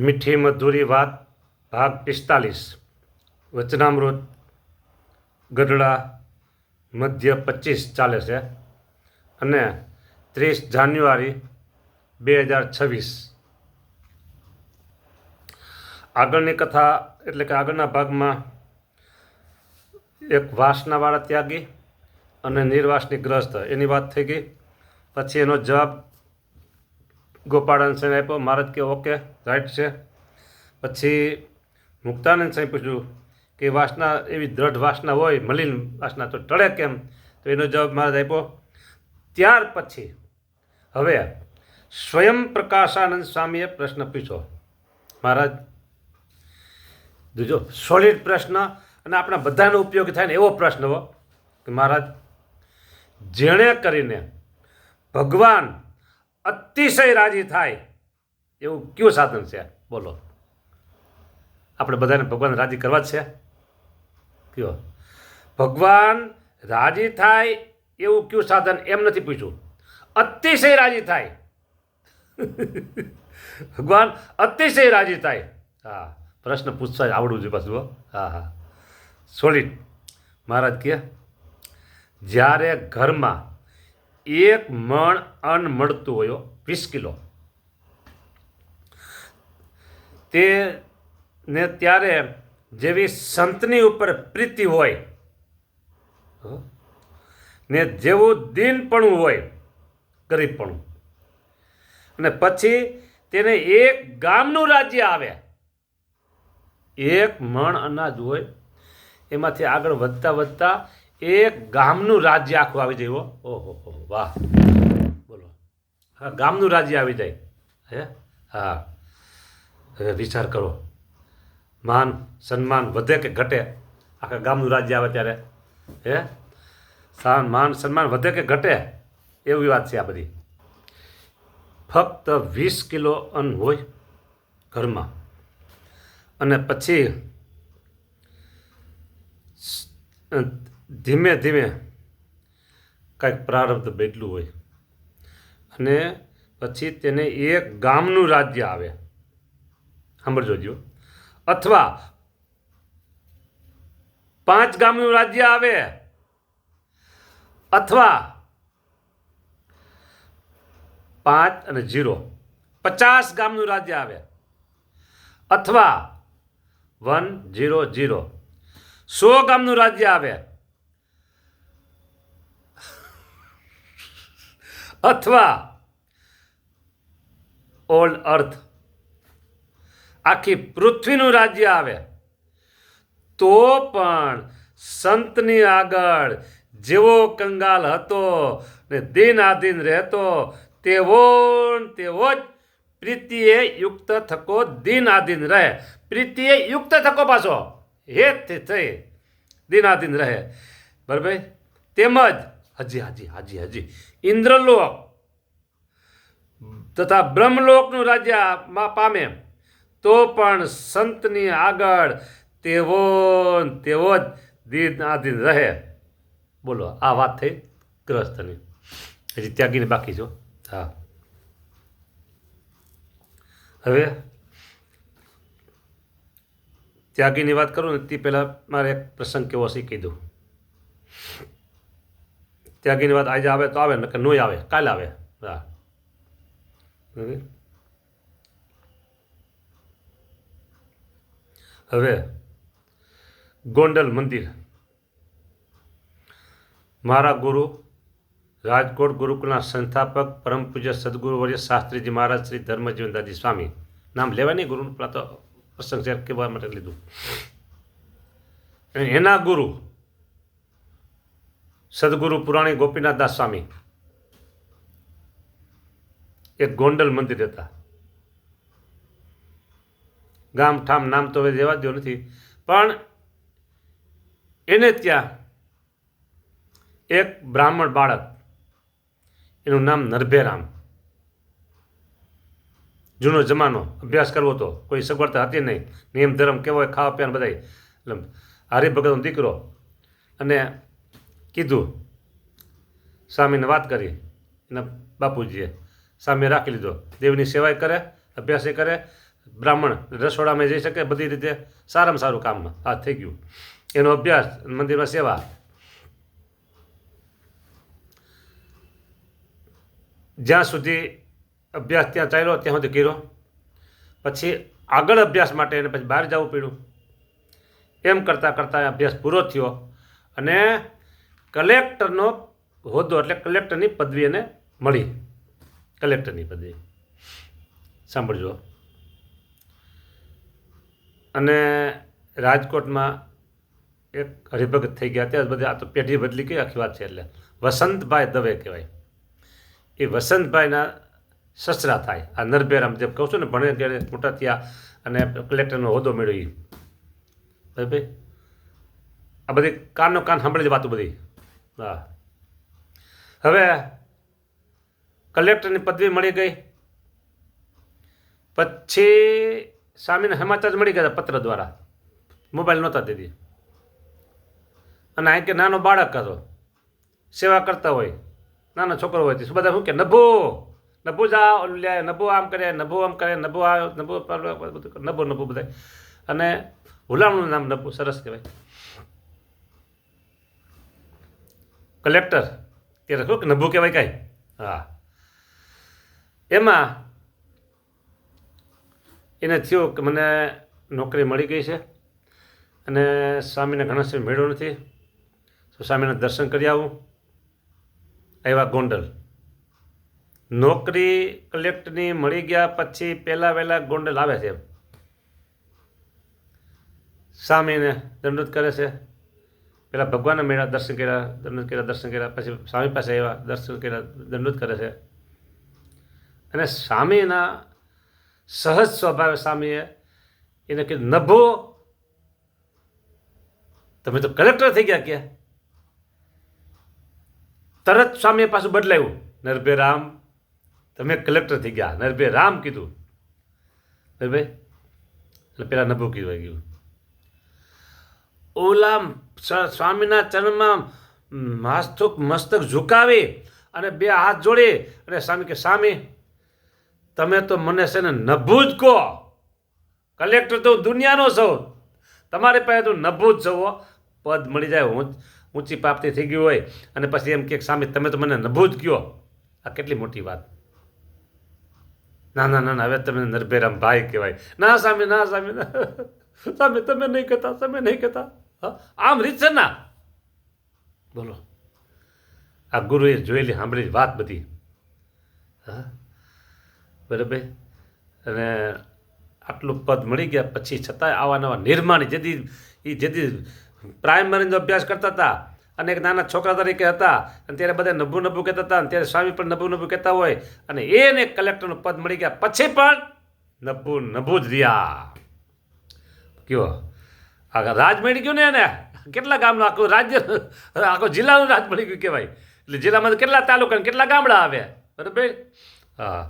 મીઠી મધુરી વાત ભાગ 45 વચનામૃત ગઢડા મધ્ય 25 ચાલે છે અને 30 જાન્યુઆરી 2026 આગળની કથા એટલે કે આગળના ભાગમાં એક વાસનાવાળા ત્યાગી અને નિર્વાસની ગ્રસ્ત એની વાત થઈ ગઈ. પછી એનો જવાબ ગોપાળાનંદ સ્વામી આપ્યો. મહારાજ કે ઓકે રાઈટ છે. પછી મુક્તાનંદ સ્વામી પૂછ્યું કે વાસના એવી દ્રઢ વાસના હોય મલિન વાસના તો ટળે કેમ? તો એનો જવાબ મહારાજ આપ્યો. ત્યાર પછી હવે સ્વયં પ્રકાશાનંદ સ્વામીએ પ્રશ્ન પૂછ્યો. મહારાજ જો સોલિડ પ્રશ્ન અને આપણા બધાને ઉપયોગી થાય ને એવો પ્રશ્ન હો કે મહારાજ જેણે કરીને ભગવાન અતિશય રાજી થાય એવું કયું સાધન છે? બોલો. આપણે બધાને ભગવાન રાજી કરવા જ છે? કયો ભગવાન રાજી થાય એવું કયું સાધન? એમ નથી પૂછ્યું, અતિશય રાજી થાય. ભગવાન અતિશય રાજી થાય. હા, પ્રશ્ન પૂછવા આવડવું જોઈએ પાછું. હા, સોલિડ. મહારાજ કહે જ્યારે ઘરમાં 1 મણ અન્ન મળતું હોય 20 કિલો તે ને ત્યારે જેવી સંતની ઉપર પ્રીતિ હોય ને જેવું દીનપણું હોય ગરીબપણું, અને પછી તેને 1 ગામનું રાજ્ય આવે. 1 મણ અનાજ હોય એમાંથી આગળ વધતા વધતા 1 ગામનું રાજ્ય આખું આવી જાય. ઓહો વાહ, બોલો. હા, ગામનું રાજ્ય આવી જાય. હે હા, હવે વિચાર કરો, માન સન્માન વધે કે ઘટે? આખા ગામનું રાજ્ય આવે ત્યારે હે માન સન્માન વધે કે ઘટે? એવી વાત છે આ બધી. ફક્ત 20 કિલો અન્ન હોય ઘરમાં અને પછી ધીમે ધીમે કાંઈક પ્રારબ્ધ બેઠલું હોય અને પછી તેને 1 ગામનું રાજ્ય આવે. સાંભળજો. અથવા 5 ગામનું રાજ્ય આવે, અથવા 5 અને 0 50 ગામનું રાજ્ય આવે, અથવા 100 100 ગામનું રાજ્ય આવે, અથવા ઓલ અર્થ આખી પૃથ્વીનું રાજ્ય આવે, તો પણ સંતની આગળ જેવો કંગાલ હતો ને દિનાધીન રહેતો તેવો જ પ્રીતિએ યુક્ત થકો દિનાધીન રહે. પ્રીતિએ યુક્ત થકો પાછો હેતથી થઈ દિનાધીન રહે. બરાબર. તેમજ હજી ઇન્દ્રલોક તથા બ્રહ્મલોકનું રાજ્ય પામે તો પણ સંતની આગળ તેવો જ દિનાધીન રહે. બોલો, આ વાત થઈ ગ્રહસ્થની. હજી ત્યાગીને બાકી છો. હા, હવે ત્યાગીની વાત કરું ને તે પહેલાં મારે એક પ્રસંગ કેવો શીખી દઉં. ત્યાગીની વાત આજે આવે તો આવે ને કે નહીં આવે કાલે આવે. હા, હવે ગોંડલ મંદિર. મારા ગુરુ રાજકોટ ગુરુકુળના સંસ્થાપક પરમ પૂજ્ય સદગુરુ વર્ય શાસ્ત્રીજી મહારાજ શ્રી ધર્મજીવનદાસજી સ્વામી. નામ લેવાય નહીં ગુરુનું, પેલા તો પ્રસંગ શેર કહેવા માટે લીધું. એના ગુરુ સદગુરુ પુરાણી ગોપીનાથદાસ સ્વામી એક ગોંડલ મંદિર હતા. ગામ ઠામ નામ તો હવે દેવા દો નથી, પણ એને ત્યાં એક બ્રાહ્મણ બાળક, એનું નામ નરભેરામ. જૂનો જમાનો, અભ્યાસ કરવો તો કોઈ સગવડતા હતી નહીં, નિયમ ધર્મ કેવો હોય, ખાવા પીવાનું બધા. એટલે હરિભગતનો દીકરો. અને કીધું, સ્વામીને વાત કરી એના બાપુજીએ. સ્વામીએ રાખી લીધો. દેવની સેવાય કરે, અભ્યાસે કરે, બ્રાહ્મણ રસોડામાં જઈ શકે, બધી રીતે સારામાં સારું કામમાં આ થઈ ગયું. એનો અભ્યાસ, મંદિરમાં સેવા. જ્યાં સુધી અભ્યાસ ત્યાં ચાલ્યો ત્યાં સુધી કર્યો. પછી આગળ અભ્યાસ માટે એને પછી બહાર જવું પડ્યું. એમ કરતાં કરતાં અભ્યાસ પૂરો થયો અને કલેક્ટરનો હોદ્દો એટલે કલેક્ટરની પદવી એને મળી. કલેક્ટરની પદવી સાંભળજો. અને રાજકોટમાં એક હરિભગત થઈ ગયા. ત્યાં બધા આ તો પેઢી બદલી ગઈ આખી વાત છે. એટલે વસંતભાઈ દવે કહેવાય. એ વસંતભાઈના સસરા થાય આ નરભેરામ, જેમ કહું છું ને, ભણે ત્યારે મોટા થયા અને કલેક્ટરનો હોદ્દો મેળવ્યો. ભાઈ આ બધી કાનનો કાન સાંભળી વાતો બધી. હા, હવે કલેક્ટરની પદવી મળી ગઈ. પછી સ્વામીને સમાચાર મળી ગયા પત્ર દ્વારા, મોબાઈલ નહોતા તેથી. અને આ કે નાનો બાળક હતો, સેવા કરતા હોય, નાનો છોકરો હોય, શું બધા શું કે નભો નભો જા ઓલું લે, નભો આમ કરે, નભો આમ કરે, નભો આ નભો નભો નભો બધા. અને હુલામણું નામ નભો, સરસ કહેવાય. કલેક્ટર ત્યારે શું કે નભો કહેવાય કાંઈ. હા, એમાં એને થયું કે મને નોકરી મળી ગઈ છે અને સ્વામીને ઘણા સમય મેળ્યો નથી, તો સ્વામીના દર્શન કરી આવું. આવ્યા ગોંડલ. નોકરી કલેક્ટરની મળી ગયા પછી પહેલાં વહેલા ગોંડલ આવે છે. સ્વામીને દંડવત કરે છે. પહેલાં ભગવાનના મેળા દર્શન કર્યા, દર્શન કર્યા. પછી સ્વામી પાસે આવ્યા, દર્શન કર્યા, દંડવત કરે છે. અને સ્વામીના સહજ સ્વભાવે સ્વામીએ એને કીધું, નભો તમે તો કલેક્ટર થઈ ગયા ક્યાં? તરત સ્વામીએ પાછું બદલાયું, નરભે રામ તમે કલેક્ટર થઈ ગયા. નરભે રામ કીધું. નરભે એટલે પેલા નભો કીધું ગયું. ઓલા સ્વામીના ચરણમાં મસ્તક ઝુકાવી અને બે હાથ જોડી અને સ્વામી કે, સ્વામી તમે તો મને છે ને નભું જ કહો. કલેક્ટર તો દુનિયાનો છો, તમારી પાસે તો નભું જ છો. પદ મળી જાય, ઊંચી પ્રાપ્તિ થઈ ગઈ હોય અને પછી એમ કે સ્વામી તમે તો મને નભું જ કહો. આ કેટલી મોટી વાત. ના ના ના, હવે તમે નરભેરામ ભાઈ કહેવાય. ના સ્વામી, ના સ્વામી, સ્વામી તમે નહીં કહેતા, તમે નહીં કહેતા. આમ રીત છે ના. બોલો, આ ગુરુએ જોયેલી સાંભળેલી વાત બધી. હા, બરાબર. અને આટલું પદ મળી ગયા પછી છતાંય આવા નવા નિર્માણ જેથી પ્રાઇમરીનો અભ્યાસ કરતા હતા અને એક નાના છોકરા તરીકે હતા અને ત્યારે બધા નભું નભું કહેતા હતા અને ત્યારે સ્વામી પણ નભું નભું કહેતા હોય અને એને કલેક્ટરનું પદ મળી ગયા પછી પણ નભું જ રહ્યા. કયો આ રાજ મળી ગયું ને એને, કેટલા ગામનું આખું રાજ્ય, આખો જિલ્લાનું રાજ મળી ગયું કહેવાય. એટલે જિલ્લામાં કેટલા તાલુકા કેટલા ગામડા આવ્યા. બરાબર. હા,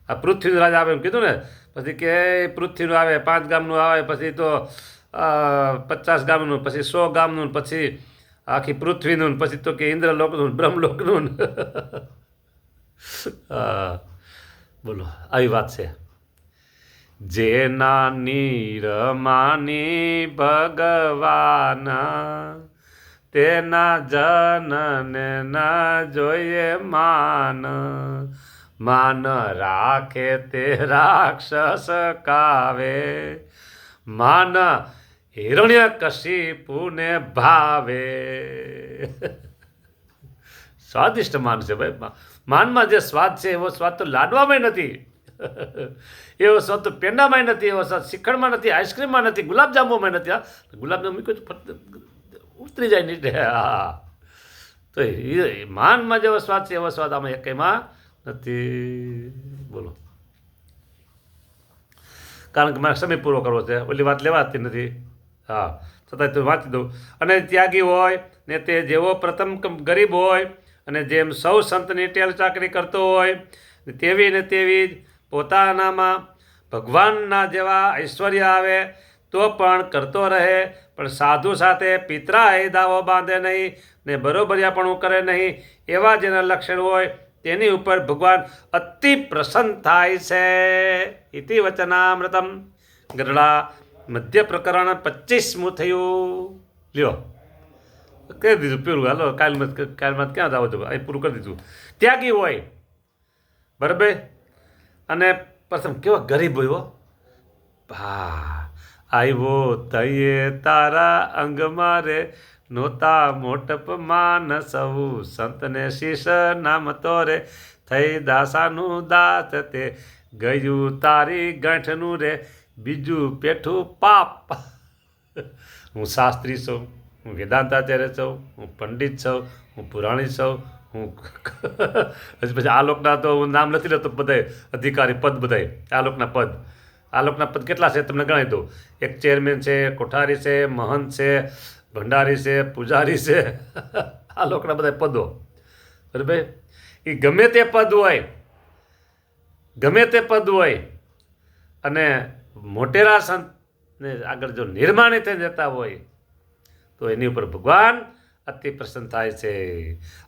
આ પૃથ્વીનું રાજ આવે એમ કીધું ને. પછી કે પૃથ્વીનું આવે, 5 ગામનું આવે, પછી તો 50 ગામનું, પછી 100 ગામનું, પછી આખી પૃથ્વીનું, પછી તો કે ઇન્દ્રલોકનું, બ્રહ્મલોકનું. બોલો, આવી વાત છે. જેના નીરમાની ભગવાન તેના જનને ના જોઈએ માન. માન રાખે તે રાક્ષસ કાવે, માન હિરણ્ય કશિપુને ભાવે. સ્વાદિષ્ટ માન છે ભાઈ. માનમાં જે સ્વાદ છે એવો સ્વાદ તો લાડવામાં નથી, એવો સ્વાદ તો પેંડામાં નથી, એવો સ્વાદ શ્રીખંડમાં નથી, આઈસ્ક્રીમમાં નથી, ગુલાબજાંબુમાં નથી. ગુલાબજાંબુ મૂક્યું ઉતરી જાય નહીં. હા, તો એ માનમાં જેવો સ્વાદ છે એવો સ્વાદ આમાં એકેયમાં નથી. બોલો, કારણ કે મારે સમય પૂરો કરવો છે, ઓલી વાત લેવાતી નથી. હા, છતાં તો વાંચી દઉં. અને ત્યાગી હોય ને તે જેવો પ્રથમ ગરીબ હોય અને જેમ સૌ સંતની ટેલ ચાકરી કરતો હોય તેવી ને તેવી જ પોતાનામાં ભગવાનના જેવા ઐશ્વર્ય આવે તો પણ કરતો રહે, પણ સાધુ સાથે પિતરાય દાવો બાંધે નહીં ને બરોબરિયાપણું કરે નહીં. એવા જેના લક્ષણ હોય તેની ઉપર ભગવાન અતિ પ્રસન્ન થાય છે. ઇતિ વચનામૃતમ ગરડા મધ્ય પ્રકરણ 25મું થયું. લ્યો કહી દીધું પેલું. હાલો કાલમાં ક્યાં જાવ છો, અહીં પૂરું કરી દીધું. ત્યાગી હોય બરાબર, અને પ્રથમ કેવા ગરીબ હોય. હા, આવ્યો તયે તારા અંગ મારે, નોતા મોટપ માન સૌ, સંતને શીશ નામ તોરે, થઈ દાસાનું દાસ તે, ગયું તારી ગાંઠનું રે, બીજું પેઠું પાપ. હું શાસ્ત્રી છું, હું વેદાંતાચાર્ય છું, હું પંડિત છું, હું પુરાણી છું, હું પછી આ લોકના તો હું નામ નથી લેતો, બધાય અધિકારી પદ, બધાય આ લોકના પદ કેટલા છે તમને ગણાવી દઉં. એક ચેરમેન છે, કોઠારી છે, મહંત છે, ભંડારી છે, પૂજારી છે. આ લોકના બધા પદો બરાબર. એ ગમે તે પદ હોય અને મોટેરા સંતને આગળ જો નિર્માણી થઈ જતા હોય તો એની ઉપર ભગવાન અતિ પ્રસન્ન થાય છે.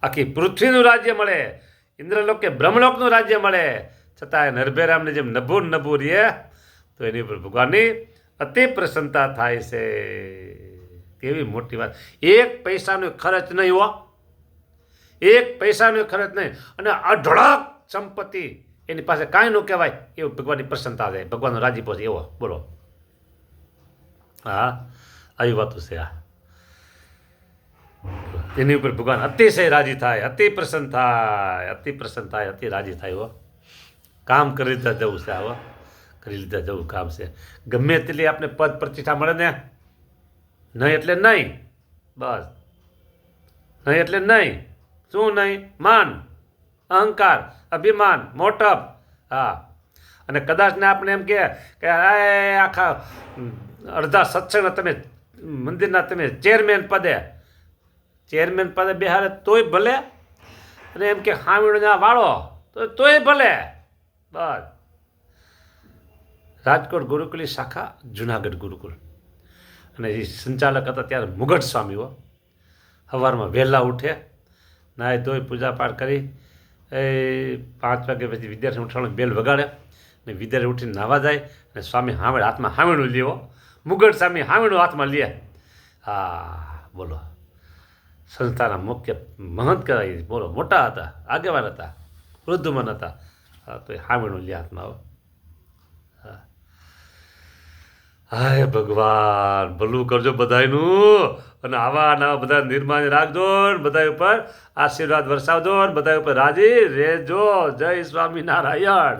આખી પૃથ્વીનું રાજ્ય મળે, ઇન્દ્રલોક કે બ્રહ્મલોકનું રાજ્ય મળે, છતાં નરભેરામને જેમ નભું રહીએ તો એની ઉપર ભગવાનની અતિ પ્રસન્નતા થાય છે. કેવી મોટી વાત. એક પૈસાનો ખર્ચ નહીં હો, એક પૈસાનો ખર્ચ નહીં, અને અઢળક સંપત્તિ એની પાસે કાંઈ ન કહેવાય એવું ભગવાનની પ્રસન્નતા છે, ભગવાનનો રાજીપો છે એવો. બોલો. હા, આવી વાતો છે આ. એની ઉપર ભગવાન અતિશય રાજી થાય, અતિ પ્રસન્ન થાય, અતિ રાજી થાય. હો, કામ કરી લીધા જવું છે. આવો કરી લીધા જવું કામ છે. ગમે તેટલી આપણે પદ પ્રતિષ્ઠા મળે ને, નહીં એટલે નહીં, બસ. નહીં એટલે નહીં. શું નહીં? માન, અહંકાર, અભિમાન, મોટપ. હા, અને કદાચ ને આપણે એમ કે આખા અડધા સત્સંગ તમે મંદિરના તમે ચેરમેન પદે બેહારે તોય ભલે, અને એમ કે હામીણો વાળો તોય ભલે. બસ. રાજકોટ ગુરુકુલની શાખા, જુનાગઢ ગુરુકુલ, અને એ સંચાલક હતા ત્યારે મુગટ સ્વામીઓ. સવારમાં વહેલા ઉઠે, નાહી ધોઈ પૂજા પાઠ કરી, 5 વાગે પછી વિદ્યાર્થી ઉઠાડો બેલ વગાડે, ને વિદ્યાર્થી ઉઠીને નાહવા જાય, અને સ્વામી હાથમાં હામીણું લેવો. મુગટ સ્વામી હામીણું હાથમાં લે. હા, બોલો. સંસ્થાના મુખ્ય મહંત કહેવાય. બોલો, મોટા હતા, આગેવાન હતા, વૃદ્ધમન હતા. હા, તો એ હામીણું લે હાથમાં. હાય ભગવાન, ભલું કરજો બધાયનું, અને આવા બધા નિર્માણ રાખજો, બધા ઉપર આશીર્વાદ વરસાવજો, બધા ઉપર રાજી રહેજો. જય સ્વામિનારાયણ.